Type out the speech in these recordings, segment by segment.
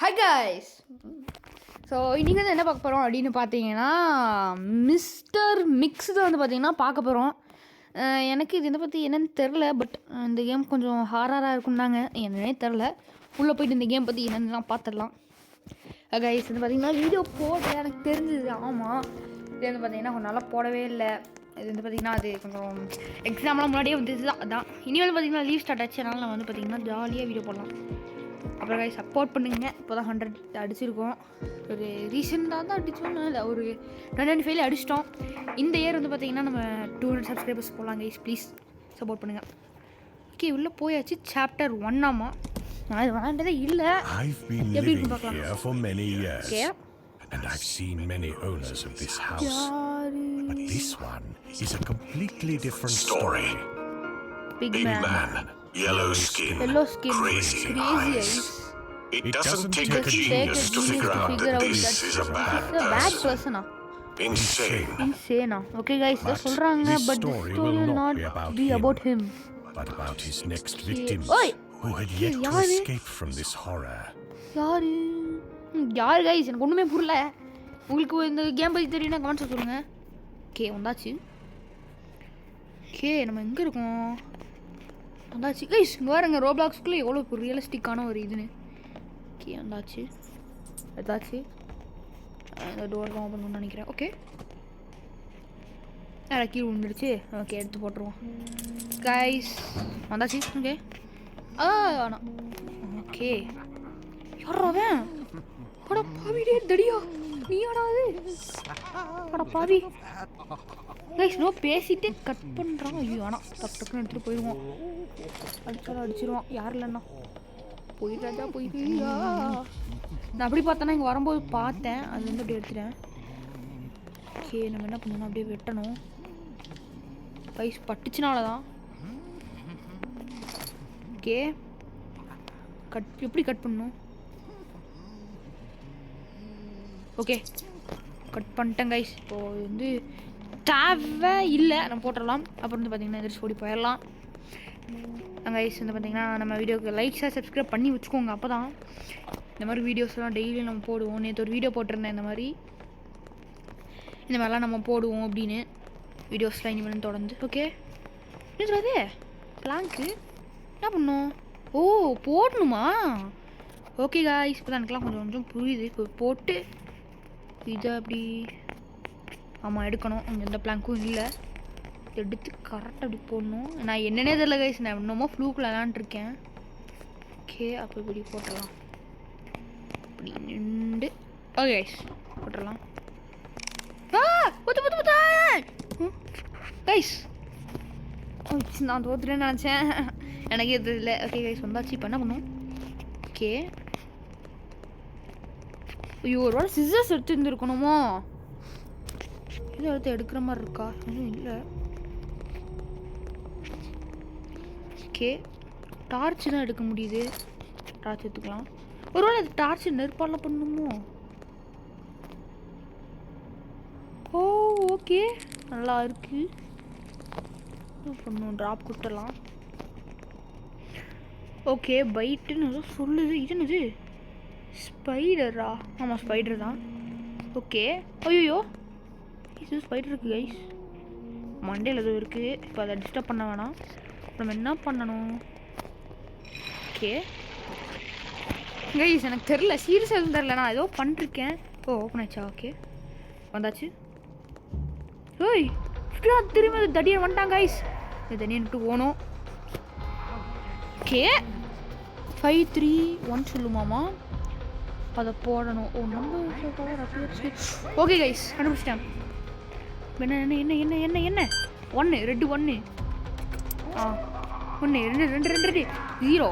Hi guys. So இன்றைக்கி வந்து என்ன பார்க்க போகிறோம் அப்படின்னு பார்த்தீங்கன்னா, மிஸ்டர் மிக்ஸ் தான் வந்து பார்த்தீங்கன்னா பார்க்க போகிறோம். எனக்கு இதை பற்றி என்னென்னு தெரில, பட் இந்த கேம் கொஞ்சம் ஹாரராக இருக்கும்னாங்க, என்னன்னே தெரில. உள்ளே போய்ட்டு இந்த கேம் பற்றி என்னென்னலாம் பார்த்துடலாம். கைஸ் வந்து பார்த்திங்கன்னா வீடியோ போட எனக்கு தெரிஞ்சுது. ஆமாம், இது வந்து பார்த்திங்கன்னா கொஞ்சம் நல்லா போடவே இல்லை. இது வந்து பார்த்திங்கன்னா அது கொஞ்சம் எக்ஸாம்லாம் முன்னாடியே வந்துச்சு தான். அதான் இனிமேல் பார்த்திங்கன்னா லீவ் ஸ்டார்ட் ஆச்சு. அதனால் நான் வந்து பார்த்திங்கன்னா ஜாலியாக வீடியோ போடலாம். அப்புறம் கைஸ் சப்போர்ட் பண்ணுங்க. இப்போ தான் 100 அடிச்சிருக்கோம். ஒரு ரீசெண்டாக தான் அடித்தோம், இல்லை ஒரு 225 அடிச்சிட்டோம். இந்த இயர் வந்து பார்த்திங்கன்னா நம்ம 200 சப்ஸ்கிரைபர்ஸ் போகலாம் கைஸ். ப்ளீஸ் சப்போர்ட் பண்ணுங்கள். ஓகே, உள்ளே போயாச்சு. சாப்டர் 1 ஆமா. நான் இது வேண்டதே இல்லை. எப்படி இருக்கு பார்க்கலாம். Okay, And I've seen many owners of this house. But this one is a completely different story. Big man. Yellow skin, crazy eyes. It doesn't take a genius to figure out that this is a bad person. Insane. Okay guys, that's சொல்றாங்க, but the story will not be about him, but about his next victims who had yet to escape from this horror. யார் guys? எனக்கு ஒன்றுமே புரியல. உங்களுக்கு இந்த game பற்றி தெரியும்னா comments சொல்லுங்க. ஓகே, வந்தாச்சு. ஓகே, நம்ம எங்கே இருக்கோம்? வந்தாச்சு கைஸ். இங்கே பாருங்க, ரோப்ளாக்ஸ்குள்ளே எவ்வளோ ஒரு ரியலிஸ்டிக்கான ஒரு இதுன்னு. ஓகே, வந்தாச்சு. எடுத்தாச்சு. இந்த டோர் தான் ஓப்பன் பண்ணணும்னு நினைக்கிறேன். ஓகே, கீழே விழுந்துருச்சு. ஓகே, எடுத்து போட்டுருவோம் கைஸ். வந்தாச்சு. ஓகே, வேணாம். ஓகே, யாராவன்? அட பாவிடே தடியா, நீ ஆடாது. அட பாவி கைஸ், நோ பேசிட்டே கட் பண்ணுறான். ஐயோ, ஆனால் டக்குன்னு எடுத்துகிட்டு போயிடுவோம். அடிச்சிருவோம். யார் இல்லைண்ணா போயிடுறாஜா, போயிடுறியா? நான் அப்படி பார்த்தேன்னா இங்கே வரும்போது பார்த்தேன், அதுலேருந்து அப்படியே எடுத்துட்டேன். ஓகே, நம்ம என்ன பண்ணணும், அப்படியே வெட்டணும் கைஸ். பட்டுச்சுனால தான். ஓகே, எப்படி கட் பண்ணணும்? ஓகே, கட் பண்ணிட்டேன் கைஸ். இப்போது வந்து தேவை இல்லை, நம்ம போட்டுடலாம். அப்புறம் வந்து பார்த்திங்கன்னா எதிர்த்து ஓடி போயிடலாம். கைஸ் வந்து பார்த்திங்கன்னா நம்ம வீடியோக்கு லைக்ஸாக சப்ஸ்கிரைப் பண்ணி வச்சுக்கோங்க. அப்போ தான் இந்த மாதிரி வீடியோஸ்லாம் டெய்லியும் நம்ம போடுவோம். நேற்று ஒரு வீடியோ போட்டிருந்தேன், இந்த மாதிரிலாம் நம்ம போடுவோம் அப்படின்னு வீடியோஸ்லாம் இனிமேல் தொடர்ந்து. ஓகே, என்ன சொல்லுது பிளாங்க்கு? என்ன பண்ணும்? ஓ, போடணுமா? ஓகே காய்ஸ், இப்போ தான் எனக்குலாம் கொஞ்சம் புரியுது. இப்போ போட்டு இதை அப்படி ஆமாம் எடுக்கணும். அங்கே எந்த பிளாங்க்கும் இல்லை. எடுத்து கரெக்டாக அப்படி போடணும். நான் என்னன்னே தெரியல கைஸ், நான் இன்னமும் ஃப்ளூக்கில் விளாண்டுருக்கேன். ஓகே, அப்போ இப்படி போட்டுடலாம். அப்படி நின்று ஓகே கைஸ் போட்டுடலாம். கைஸ் நான் தோத்துட்டேன்னு நினச்சேன், எனக்கு எது இல்லை. ஓகே கைஸ், வந்தாச்சு. இப்போ என்ன பண்ணும்? ஓகே, ஐயோ, ஒரு வேளை சிசர்ஸ் எடுத்து இருந்துருக்கணுமோ? இது எடுத்து எடுக்கிற மாதிரி இருக்கா? எதுவும் இல்லை. ஓகே, டார்ச் தான் எடுக்க முடியுது. டார்ச் எடுத்துக்கலாம். ஒரு வேளை அது டார்ச் நெருப்பாலாம் பண்ணணுமோ? ஓ, ஓகே, நல்லா இருக்கு. பண்ணும், ட்ராப் கொடுத்துடலாம். ஓகே, பைட்டுன்னு ஏதோ சொல்லுது. இது என்னது? ஸ்பைடரா? ஆமாம், ஸ்பைடர் தான். ஓகே, ஐயோ, இது ஸ்பைடர் இருக்குது கைஸ். மண்டேல எதுவும் இருக்குது. இப்போ அதை டிஸ்டர்ப் பண்ண வேணாம். நம்ம என்ன பண்ணணும்? ஓகே கைஸ், எனக்கு தெரில, சீரியஸாக எதுவும் தெரில. நான் ஏதோ பண்ணிருக்கேன். ஓ, ஓப்பன் ஆச்சா? ஓகே, வந்தாச்சு. ஓய், திரும்ப தடியை வந்துட்டான் கைஸ். இது தனியாக விட்டு போகணும். ஓகே, 5 3 1 சொல்லுமாமா, அதை போடணும். ஓ, நம்ம ஓகே கைஸ், கண்டுபிடிச்சிட்டேன். என்ன என்ன என்ன என்ன என்ன என்ன 1 ரெட்டு 1 1 2 2 2 0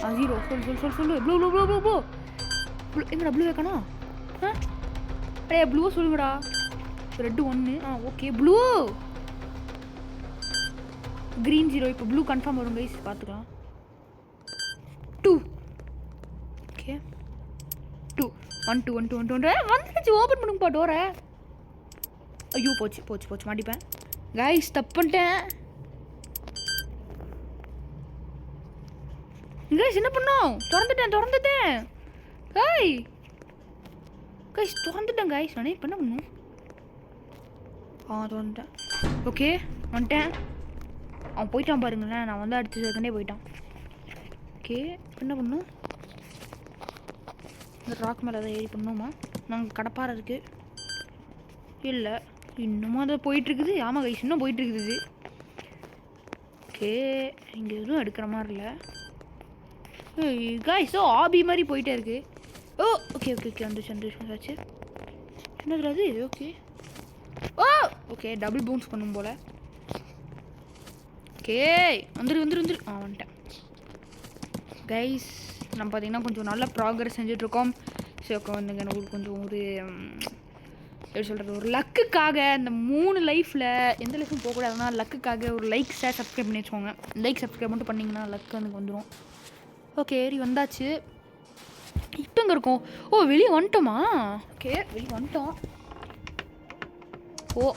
0 சொல்லு. Blue blue blue blue blue எங்கடா ப்ளூ வைக்கணும்? ப்ளூ சொல்லுங்கடா. ரெட்டு 1. Okay, blue green 0. இப்போ ப்ளூ கன்ஃபார்ம் வரும் கைஸ், பார்த்துக்கலாம். 2 ஓகே, 2 1 2 1 2 1 2 வந்துச்சு. ஓப்பன் பண்ணுங்கப்பா டோரை. ஐயோ, போச்சு மாட்டிப்பேன் கைஸ். தப்பு பண்ணிட்டேன் கைஸ். என்ன பண்ணோம்? திறந்துட்டேன். ஹேய் கைஸ் திறந்துட்டேன் கைஸ். நானே இப்போ என்ன பண்ணும்? திறந்துட்டேன். ஓகே வந்துட்டேன். அவன் போயிட்டான் பாருங்களேன். நான் வந்து அடுத்த செகண்டே போயிட்டான். ஓகே இப்போ என்ன பண்ணும்? இந்த ராக் மேலே அதை ஏறி பண்ணுமா? நாங்கள் கடப்பாறை இருக்குது இல்லை இன்னமும் அதை போயிட்டுருக்குது. ஆமாம் கைஸ் இன்னும் போயிட்டுருக்குது. ஓகே இங்கே எதுவும் எடுக்கிற மாதிரி இல்லை கைஸ். ஆபி மாதிரி போயிட்டே இருக்கு. ஓ ஓகே ஓகே ஓகே வந்துச்சு என்னது அது? ஓகே ஓகே டபுள் பவுன்ஸ் பண்ணும் போல். ஓகே வந்துரு வந்துட்டேன் கைஸ். நம்ம பார்த்தீங்கன்னா கொஞ்சம் நல்ல ப்ராக்ரஸ் செஞ்சிட்ருக்கோம். ஸோ வந்துங்க கொஞ்சம் ஒரு எப்படி சொல்கிறது, ஒரு லக்குக்காக இந்த 3 லைஃப்பில் எந்த லைஃப்பும் போகக்கூடாதுன்னா லக்குக்காக ஒரு லைக் ஷேர் சப்ஸ்கிரைப் பண்ணி வச்சுக்கோங்க. லைக் சப்ஸ்கிரைப் மட்டும் பண்ணிங்கன்னா லக்கு எனக்கு வந்துடும். ஓகே ஏறி வந்தாச்சு. இப்போ எங்கே இருக்கோம்? வெளியே வந்துட்டோமா? ஓகே வெளியே வந்துட்டோம்.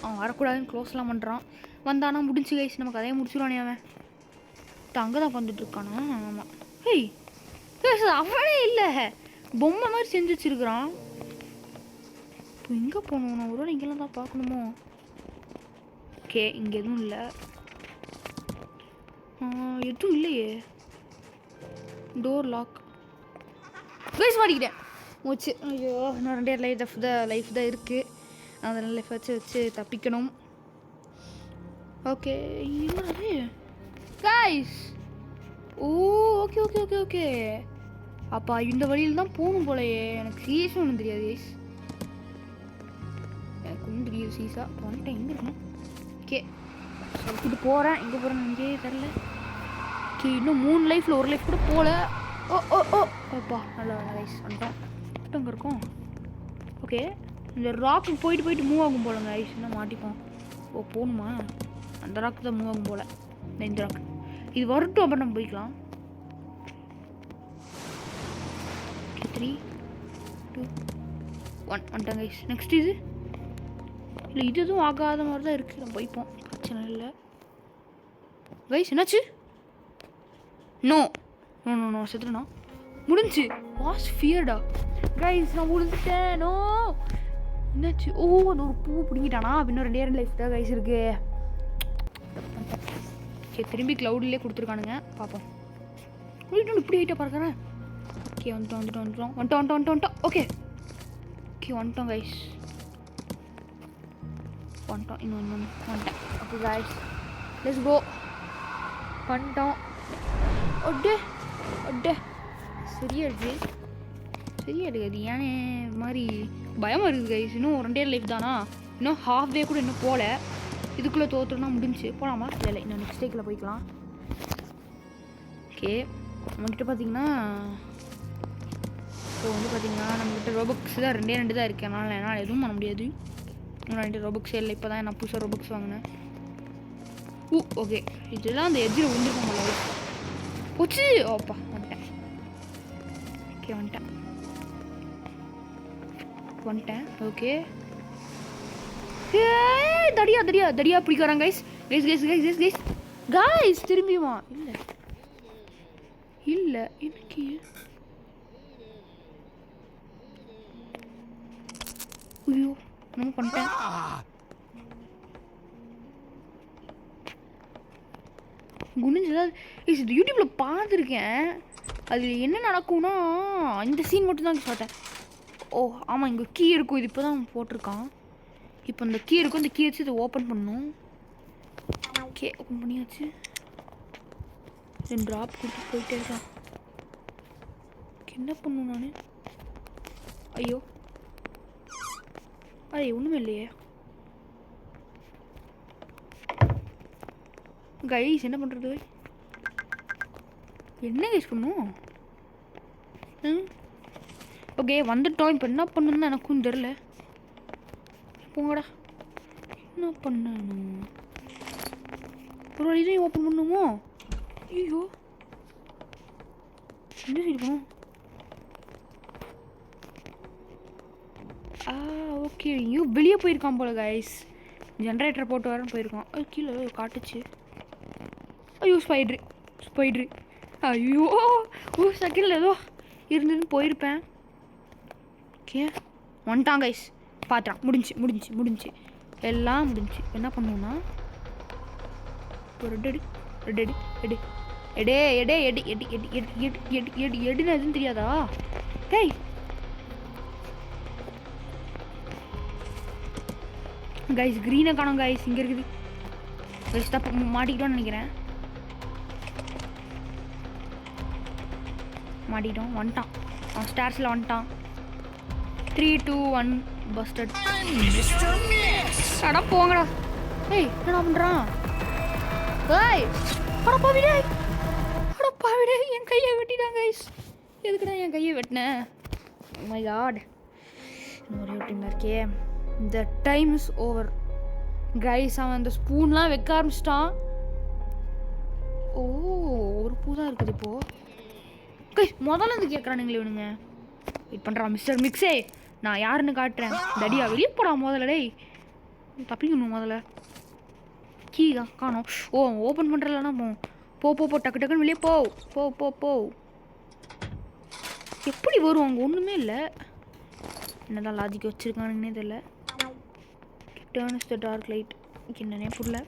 அவன் வரக்கூடாதுன்னு க்ளோஸ்லாம் பண்ணுறான். வந்தானா முடிஞ்சு கைஸ். நமக்கு அதையே முடிச்சுடுவானே அவன். அங்கே தான் வந்துட்டுருக்கானா? ஆமாம். அவனே இல்லை பொம்மை மாதிரி செஞ்சு வச்சுருக்குறான். இப்போ எங்கே போகணும்? நான் ஒருவேளை இங்கெல்லாம் தான் பார்க்கணுமோ? ஓகே இங்கே எதுவும் இல்லை. எதுவும் இல்லையே. Door lock guys. மாட்டிக்கிட்டேன் மூச்சு. ஐயோ இன்னும் 2 லைஃப் தான் இருக்குது. அதெல்லாம் லைஃப் வச்சு தப்பிக்கணும். ஓகே என்னது guys? Okay okay okay okay அப்பா இந்த வழியில் தான் போகணும் போலையே. எனக்கு சீரியஸும் ஒன்றும் தெரியாது கைஸ். எனக்கு ஒன்றும் தெரியாது சீஸா. வந்துட்டேன். எங்கே இருக்கணும்? ஓகே சொல்லிட்டு போகிறேன். எங்கே போகிறேன்னு இங்கேயே தெரில. ஓகே இன்னும் 3 லைஃப்பில் ஒரு லைஃப் கூட போகல. அப்பா நல்லா கைஸ் வந்துட்டோம். அங்கே இருக்கோம். ஓகே இந்த ராக்கு போயிட்டு மூவ் ஆகும் போலங்க கைஸ். என்ன மாட்டிப்போம்? போகணுமா? அந்த ராக்கு தான் மூவ் ஆகும் போல். இந்த ராக்கு இது வரட்டும் அப்புறம் நம்ம போய்க்கலாம். 3 2 1 வந்துட்டாங்க கைஸ். நெக்ஸ்ட் இது இல்லை இது எதுவும் ஆகாத மாதிரி தான் இருக்குது. நம்ம போய்ப்போம் பிரச்சனை இல்லை கைஸ். என்னாச்சு? நோ நோ நோ நோ செத்துட்டேனா? முடிஞ்சு வாஸ் ஃபியர்டா கைஸ். நான் முடிஞ்சிட்டேன். நோ என்னாச்சு? அந்த ஒரு பூ பிடிங்கிட்டானா? இன்னும் 2 லைஃப் தான் கைஸ் இருக்கு. ஓகே திரும்பி க்ளவுட்லேயே கொடுத்துருக்கானுங்க. பார்ப்போம். இப்படி ஆகிட்டா பார்க்குறேன். ஓகே வந்துட்டோம். ஓகே வந்துட்டோம் கைஸ். வந்துட்டோம். இன்னும் வந்துட்டேன். Okay guys let's go. வந்துட்டோம். ஒட்டே சரியாயிடுச்சு. அது ஏன்னு மாதிரி பயமாக இருக்குது கைஸ். இன்னும் 2 லைஃப் தானா? இன்னும் ஹாஃப் டே கூட இன்னும் போகல. இதுக்குள்ளே தோற்றுனா முடிஞ்சு போகலாமா? இல்லை இன்னும் நெக்ஸ்ட் டேக்கில் போய்க்கலாம். ஓகே நம்மக்கிட்ட பார்த்தீங்கன்னா இப்போ வந்து பார்த்தீங்கன்னா நம்மக்கிட்ட ரோபக்ஸ் தான் 2 தான் இருக்குது. என்னால் எதுவும் பண்ண முடியாது. இன்னும் 2 ரோபக்ஸ் இல்லை. இப்போ தான் நான் புதுசாக ரோபக்ஸ் வாங்கினேன். ஓகே இதெல்லாம் அந்த எட்ஜில் விழுந்துருக்கோம் போல போச்சு. வந்துட்டேன். ஓகே வந்துட்டேன். ஓகே தடியா பிடிக்கிறாங்க கைஸ். திரும்பியுமா? இல்லை எனக்கு ஐயோ நம்ம பண்ணிட்டேன். குனிஞ்சதான் இது யூடியூப்பில் பார்த்துருக்கேன். அது என்ன நடக்கும்னா இந்த சீன் மட்டும் தான் பார்த்தேன். ஆமாம் இங்கே கீ இருக்கும். இது இப்போ தான் போட்டிருக்கான். இப்போ இந்த கீ இருக்கும். இந்த கீ வச்சு இதை ஓப்பன் பண்ணணும். ஓகே ஓப்பன் பண்ணியாச்சு. ட்ராப் கொடுத்து போயிட்டே இருக்கான். என்ன பண்ணும் நான்? ஐயோ ஒன்றுமே இல்லையே கைஸ். என்ன பண்ணுறது? என்ன கைஸ் பண்ணும்? ஓகே வந்துட்டோம். இப்போ என்ன பண்ணணும்னு எனக்கும் தெரில. போங்கடா. என்ன பண்ணணும்? ஒரு இதையும் ஓப்பன் பண்ணுமோ? ஐயோ என்ன சரி பண்ணும்? ஓகே ஐயோ வெளியே போயிருக்கான் போல கைஸ். ஜென்ரேட்டர் போட்டு வரேன்னு போயிருக்கான். கீழே காட்டுச்சு. ஐயோ ஸ்பைட்ரு ஐயோ செகண்டில் ஏதோ இருந்துன்னு போயிருப்பேன். ஓகே வந்துட்டான் கைஸ். பார்த்துட்டான். முடிஞ்சு எல்லாம் முடிஞ்சு. என்ன பண்ணுவோன்னா ஒரு எடுன்னு எதுவும் தெரியாதா? டேய் கைஸ் க்ரீனை காணோம் கைஸ். இங்கே இருக்குது கைஸ். தப்பு மாட்டிக்கிட்டோன்னு நினைக்கிறேன். மாட்டிக்கிட்டோம். வந்துட்டான் அவன். ஸ்டார்ஸில் வந்துட்டான். 3 2 1 பஸ்டட். அடா போங்கடா. ஏய் என்னடா பண்ணுறான்? ஏய் அடப்பாவிடே என் கையை வெட்டிட்டான் கைஸ். எதுக்குடா என் கையை வெட்டினேன்? My God. ஒரே விட்டுங்க இருக்கே. இந்த டைம் இஸ் ஓவர் கைஸ். அவன் அந்த ஸ்பூன்லாம் வைக்க ஆரம்பிச்சிட்டான். ஓ ஒரு பூ தான் இருக்குது இப்போது. கைஸ் முதல்ல இருந்து கேட்குறானுங்களே இவனுங்க. வெயிட் பண்ணுறான் மிஸ்டர் மிக்ஸே. நான் யாருன்னு காட்டுறேன். தடியா வெளியே போடா முதல்ல. டேய் தப்பிக்கணும் முதல்ல. கீ காணோம். ஓ ஓப்பன் பண்ணுறலன்னா போ டக்கு டக்குன்னு வெளியே போ. எப்படி வரும்? அங்கே ஒன்றுமே இல்லை. என்னதான் லாஜிக் வச்சுருக்கானுன்னே தெரியல. Turns the dark light. என்னன்னே புரியல.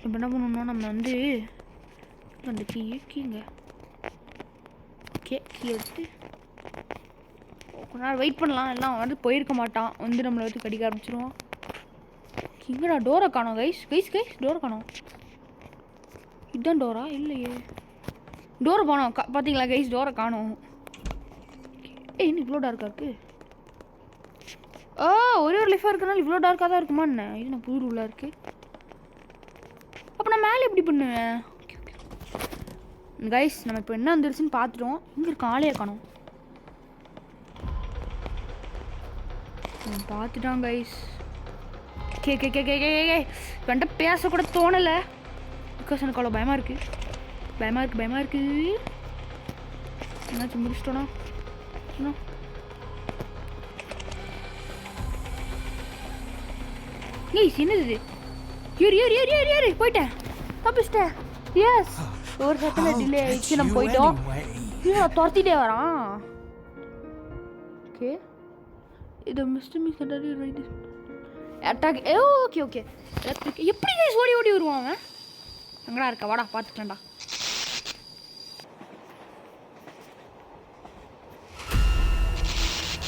இப்போ என்ன பண்ணணும்னா நம்ம வந்து அந்த கீங்க ஓகே கீ எடுத்து கொஞ்ச நேரம் வெயிட் பண்ணலாம். எல்லாம் வந்து போயிருக்க மாட்டான். வந்து நம்மளை வந்து கடிக்க ஆரம்பிச்சிருவோம். இங்கடா டோரை காணோம் கைஸ். டோரை காணோம். இதுதான் டோரா? இல்லையே. டோரை காணோம். பார்த்தீங்களா கைஸ்? டோரை காணோம். இன்னும் இவ்வளோ டார்க்காக இருக்குது. ஒரே ஒரு லைஃபாக இருக்கனால இவ்வளோ டார்க்காக தான் இருக்குமா என்ன? இது நான் புது ரூலாக இருக்குது. அப்போ நான் மேலே எப்படி பண்ணுவேன்? கைஸ் நம்ம இப்போ என்ன வந்துருச்சுன்னு பார்த்துட்டோம். இங்கே இருக்க ஆளே காணோம். பார்த்துட்டான் கைஸ். கே என்கிட்ட பேசக்கூட தோணலை. பிகாஸ் எனக்கு அவ்வளோ பயமாக இருக்குது. என்னாச்சும் முடிச்சிட்டோன்னா கைஸ் என்னது? ஏறி போயிட்டேன். தப்பிச்சிட்டேன். எஸ் ஒரு செகண்ட் டிலே ஆயிடுச்சு. நம்ம போயிட்டோம். துரத்திட்டே வரான். ஓகே இது mister miss right attack. Okay எப்படி கைஸ் ஓடி வருவான் அவன்? எங்கடா இருக்கா? வாடா பார்த்துக்கலாம்டா.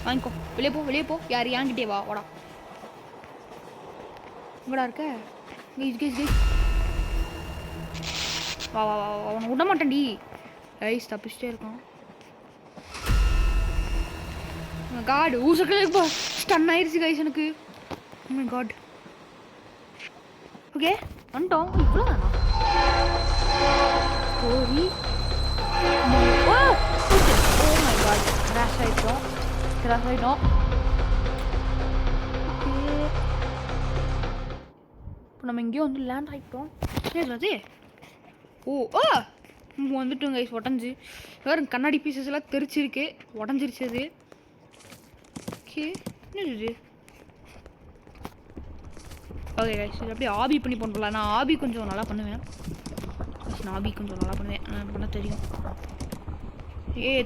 வாங்கிக்கோ. வெளியே போ. யார் ஏங்கிட்டே வாடா. எங்கடா இருக்க? கைஸ் வா அவனை விட மாட்டேன்டி. கைஸ் தப்பிச்சிட்டே இருக்கான். காட் ஊசக்கே ஸ்டன் ஆயிடுச்சு கைஸ் எனக்கு. Oh my god. ஓகே வந்துட்டோம். இவ்வளோ தானா story? Oh my god crash ஆகிட்டோம். ஓகே இப்போ நம்ம எங்கேயோ வந்து லேண்ட் ஆகிட்டோம். அது வந்துட்டோம் கைஸ். உடஞ்சி வேறு கண்ணாடி பீசஸ் எல்லாம் தெரிச்சிருக்கு. உடஞ்சிருச்சு அது. ஓகே என்னது? ஓகே கைஸ் இது அப்படியே ஆபி பண்ணி பண்ணுறலாம். நான் ஆபி கொஞ்சம் நல்லா பண்ணுவேன். பண்ண தெரியும்.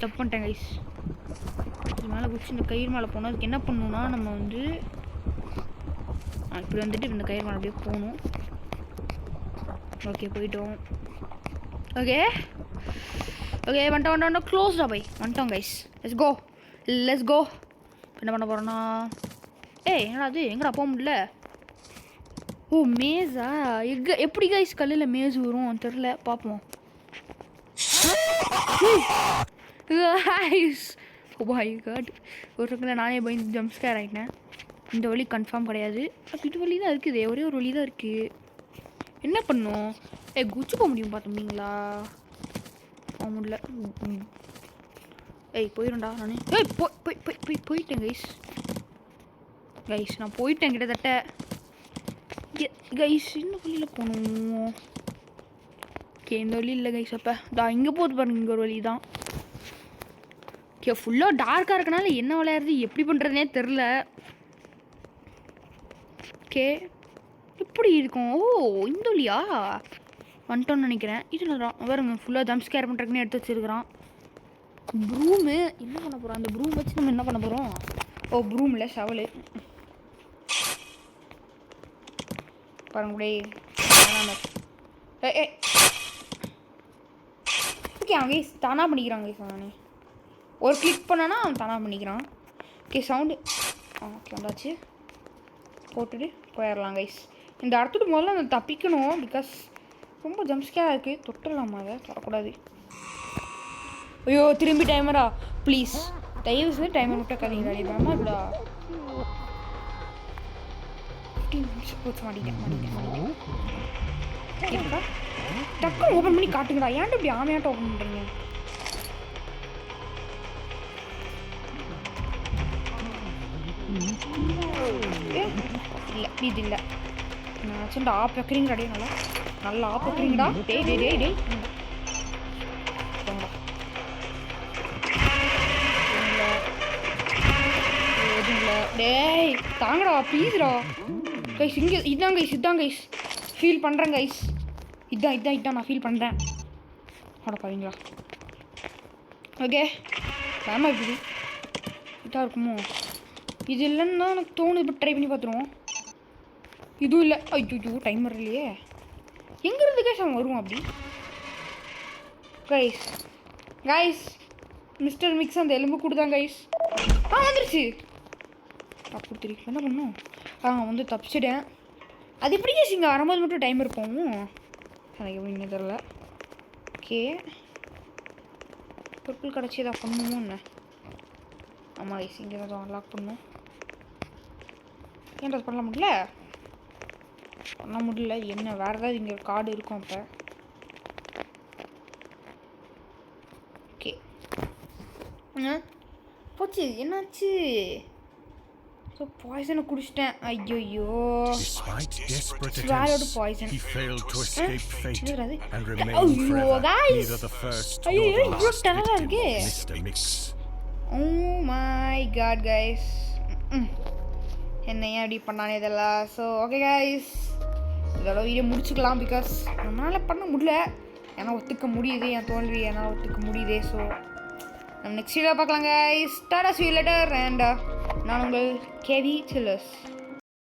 தப்பு பண்ணிட்டேன் கைஸ். இது மேலே குச்சி இந்த கயிறு மேலே போகணும். அதுக்கு என்ன பண்ணணும்னா நம்ம வந்து இப்படி வந்துட்டு இந்த கயிறு மேலே அப்படியே போகணும். ஓகே போயிட்டோம். ஓகே வந்துட்டோம். க்ளோஸ்டா போய் வந்துட்டோம் கைஸ். லெட்ஸ் கோ. என்ன பண்ண போகிறோன்னா என்னடா அது? எங்கடா போக முடியல? மேஸா? எப்படி கைஸ் கல்லில் மேஸ் வரும் தெரில. பார்ப்போம். ஒரு செகண்டில் நானே பயந்து ஜம்ப் ஸ்கேர் ஆகிட்டேன். இந்த வழி கன்ஃபார்ம் கிடையாது. இது வழி தான் இருக்குது. ஒரே ஒரு வழி தான் இருக்குது. என்ன பண்ணும்? குச்சி போக முடியும் பார்த்தோம்ங்களா? போக முடியல. போயிடும்டா நான். போயிட்டேன் கைஸ் நான் போயிட்டேன் கிட்டத்தட்ட. கைஸ் இந்த வழியில் போகணும். ஓகே இந்த வழி இல்லை கைஸ். அப்போ இங்கே போகுது பாருங்க. இங்கே ஒரு வழி தான். ஓகே ஃபுல்லாக டார்க்காக இருக்கனால என்ன விளையாடுறது எப்படி பண்ணுறதுனே தெரில. ஓகே எப்படி இருக்கும்? இந்த வழியா வந்துட்டோன்னு நினைக்கிறேன். இது பாருங்க ஃபுல்லாக ஜம்ப் ஸ்கேர் பண்ணுறதுக்குன்னு எடுத்து வச்சுருக்கிறான். ப்ரூமு என்ன பண்ண போகிறோம்? அந்த ப்ரூம் வச்சு நம்ம என்ன பண்ண போகிறோம்? ஓ ப்ரூமில் ஷவலு பாருங்க டே. ஏ ஓகே அவன் கைஸ் தானாக பண்ணிக்கிறான் கைஸ். அவனே ஒரு கிளிக் பண்ணனா அவன் தானாக பண்ணிக்கிறான். ஓகே சவுண்டு ஓகே வந்தாச்சு. போட்டுட்டு போயிடலாம் கைஸ். இந்த இடத்துக்கு முதல்ல நான் தப்பிக்கணும். பிகாஸ் ரொம்ப ஜம்ஸ்கேராக இருக்குது. தொட்டுடலாமா? அதை தொடக்கூடாது. ஐயோ திரும்பி டைமரா? ப்ளீஸ் தயவு செஞ்சு டைமர் விட்ட கதைங்க வேணுமா இப்படா. 15 நிமிஷம் போச்சு. மாட்டிட்டேன். கேட்கா டக்குனு ஓப்பன் பண்ணி காட்டுங்கடா. ஏன்ட்டு இப்படி ஆமையாட்டம் ஓப்பன் பண்ணுறீங்க? இல்லை இது இல்லை. நான் சொன்ன ஆப் வைக்கிறீங்கடா. டே நல்லா ஆப் வைக்கிறீங்கடா. டேய் டேய் தாங்கடா ப்ளீஸ்டா கைஸ். இங்கே இதான் கைஸ் ஃபீல் பண்ணுறேன் கைஸ். இதான் நான் ஃபீல் பண்ணுறேன். அட பாருங்களா. ஓகே வேமா இப்படி இதாக இருக்குமோ? இது இல்லைன்னு தான் எனக்கு தோணுது. இப்போ ட்ரை பண்ணி பார்த்துருவோம். இதுவும் இல்லை. ஐயோ டைமர் இல்லையே. எங்கேருந்து கைஸ் அவன் வருவான் அப்படி? கைஸ் மிஸ்டர் மிக்ஸ் அந்த எலும்பு கூடுதான் கைஸ். வந்துருச்சு. அப்படி தெரியும் என்ன பண்ணும்? வந்து தப்பிச்சிட்டேன். அது எப்படி கைஸ் இங்கே வரும்போது மட்டும் டைமர் போகும்? எனக்கு எப்படின்னு தெரில. ஓகே பொருட்கள் கிடச்சி எதாவது பண்ணுமோ என்ன? ஆமாம் கைஸ் இங்கே தான் அன்லாக் பண்ணணும். ஏன்டா பண்ண முடியல? என்ன வேறு ஏதாவது இங்கே கார்டு இருக்கும் அப்போ? ஓகே போச்சு. என்னாச்சு? ஸோ பாய்சனை குடிச்சிட்டேன். ஐயோ ஸ்வாலோடு பாய்சன். ஐயோ கைஸ் ஐயோ இவ்வளோ டெரராக இருக்கு. ஓ மை காட் கைஸ் என்ன ஏன் இப்படி பண்ணானே இதெல்லாம். ஸோ ஓகே கைஸ் இதோட வீடியோ முடிச்சுக்கலாம். பிகாஸ் நம்மளால் பண்ண முடியல. ஏன்னா ஒத்துக்க முடியுது என் தோல்வி. என்னால் ஒத்துக்க முடியுது. ஸோ நம்ம நெக்ஸ்ட் வீடியோ பார்க்கலாம் guys. Tata see you later. And நான் உங்கள் கேவி சில்லர்ஸ்.